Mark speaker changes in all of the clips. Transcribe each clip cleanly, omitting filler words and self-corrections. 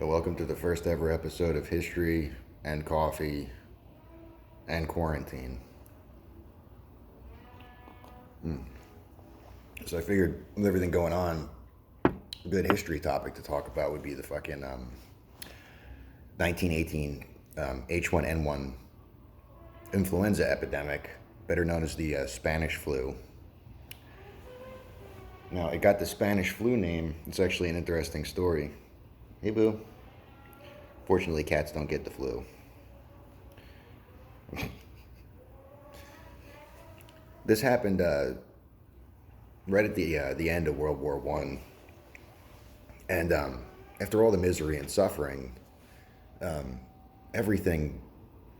Speaker 1: Welcome to the first ever episode of History and Coffee and Quarantine. So I figured with everything going on, a good history topic to talk about would be the fucking 1918 H1N1 influenza epidemic, better known as the Spanish flu. Now, it got the Spanish flu name. It's actually an interesting story. Hey, boo. Fortunately, cats don't get the flu. This happened right at the end of World War One, and after all the misery and suffering, everything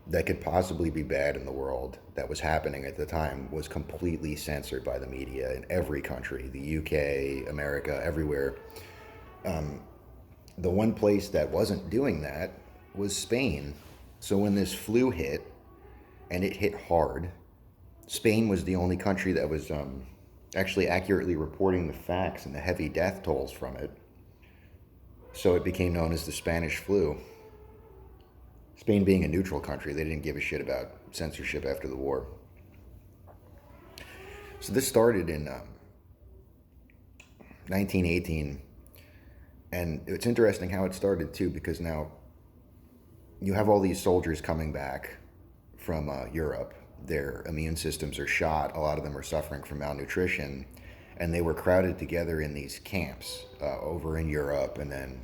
Speaker 1: that could possibly be bad in the world that was happening at the time was completely censored by the media in every country, the UK, America, everywhere. The one place that wasn't doing that was Spain. So when this flu hit, and it hit hard, Spain was the only country that was actually accurately reporting the facts and the heavy death tolls from it. So it became known as the Spanish flu. Spain being a neutral country, they didn't give a shit about censorship after the war. So this started in 1918. And it's interesting how it started too, because now you have all these soldiers coming back from Europe. Their immune systems are shot. A lot of them are suffering from malnutrition. And they were crowded together in these camps over in Europe. And then,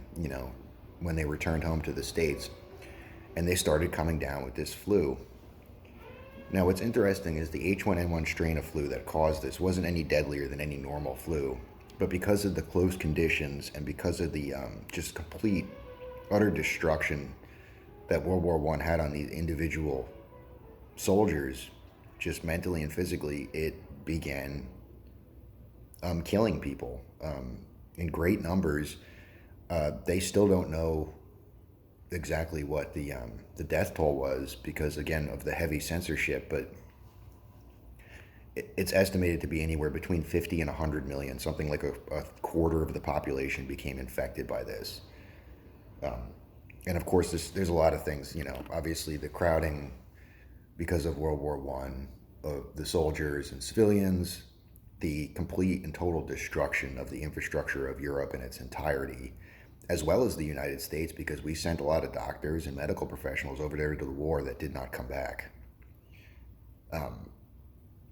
Speaker 1: when they returned home to the States, and they started coming down with this flu. Now, what's interesting is the H1N1 strain of flu that caused this wasn't any deadlier than any normal flu. But because of the close conditions and because of the just complete, utter destruction that World War I had on these individual soldiers, just mentally and physically, it began killing people in great numbers. They still don't know exactly what the death toll was because, again, of the heavy censorship, but it's estimated to be anywhere between 50 and 100 million. Something like a quarter of the population became infected by this. And of course, there's a lot of things, obviously the crowding because of World War One of the soldiers and civilians, the complete and total destruction of the infrastructure of Europe in its entirety, as well as the United States, because we sent a lot of doctors and medical professionals over there to the war that did not come back.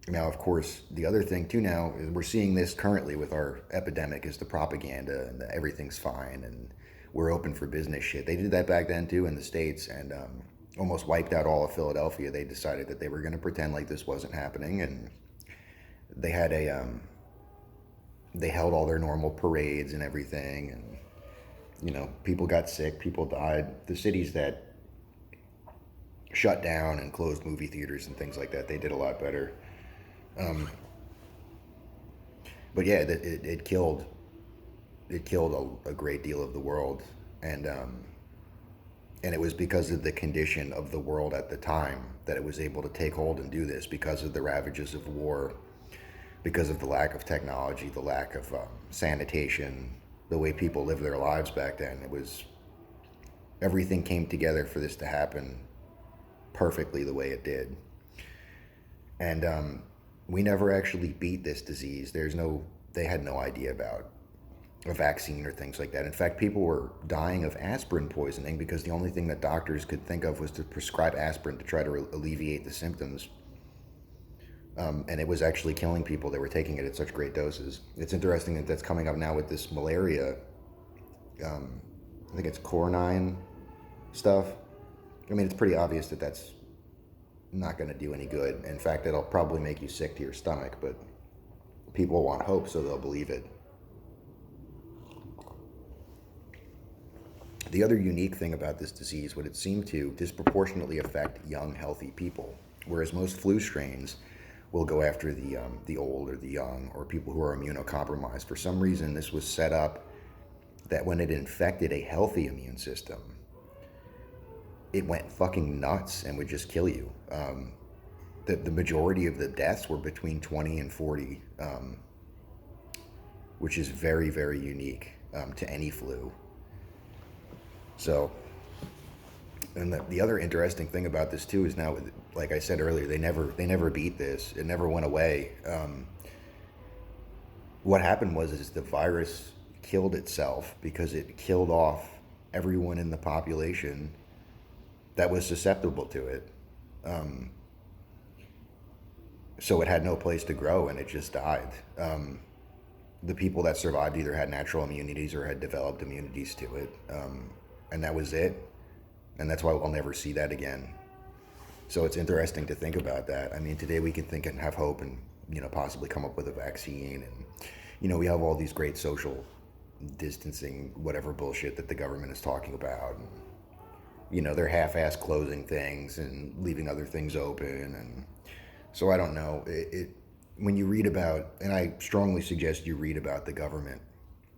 Speaker 1: Now, of course, the other thing too now is we're seeing this currently with our epidemic is the propaganda and everything's fine and we're open for business shit. They did that back then too in the States and almost wiped out all of Philadelphia. They decided that they were going to pretend like this wasn't happening, and they had they held all their normal parades and everything, and people got sick, people died. The cities that shut down and closed movie theaters and things like that, they did a lot better. But yeah, it killed a great deal of the world, and it was because of the condition of the world at the time that it was able to take hold and do this, because of the ravages of war, because of the lack of technology, the lack of sanitation, the way people lived their lives back then. Everything came together for this to happen perfectly the way it did. And we never actually beat this disease. They had no idea about a vaccine or things like that. In fact, people were dying of aspirin poisoning because the only thing that doctors could think of was to prescribe aspirin to try to alleviate the symptoms. And it was actually killing people. They were taking it at such great doses. It's interesting that that's coming up now with this malaria. I think it's quinine stuff. I mean, it's pretty obvious that that's not going to do any good. In fact, it'll probably make you sick to your stomach, but people want hope, so they'll believe it. The other unique thing about this disease would it seem to disproportionately affect young, healthy people, whereas most flu strains will go after the old or the young or people who are immunocompromised. For some reason, this was set up that when it infected a healthy immune system, it went fucking nuts and would just kill you. The majority of the deaths were between 20 and 40, which is very, very unique to any flu. So, and the other interesting thing about this too is now, like I said earlier, they never beat this. It never went away. What happened was is the virus killed itself because it killed off everyone in the population that was susceptible to it. So it had no place to grow and it just died. The people that survived either had natural immunities or had developed immunities to it, and that was it. And that's why we'll never see that again. So it's interesting to think about that. I mean, today we can think and have hope and, possibly come up with a vaccine. And, we have all these great social distancing, whatever bullshit that the government is talking about. And, they're half-ass closing things and leaving other things open. And so I don't know. When you read about, and I strongly suggest you read about the government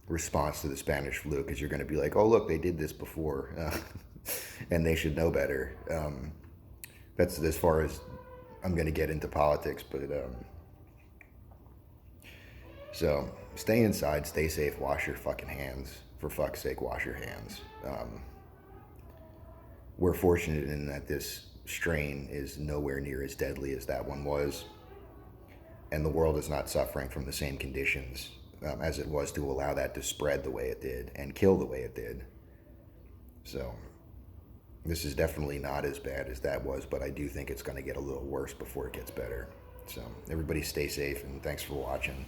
Speaker 1: response to the Spanish flu, because you're going to be like, oh, look, they did this before. And they should know better. That's as far as I'm going to get into politics, but so stay inside, stay safe, wash your fucking hands. For fuck's sake, wash your hands. We're fortunate in that this strain is nowhere near as deadly as that one was, and the world is not suffering from the same conditions as it was to allow that to spread the way it did and kill the way it did. So this is definitely not as bad as that was, but I do think it's going to get a little worse before it gets better. So everybody stay safe, and thanks for watching.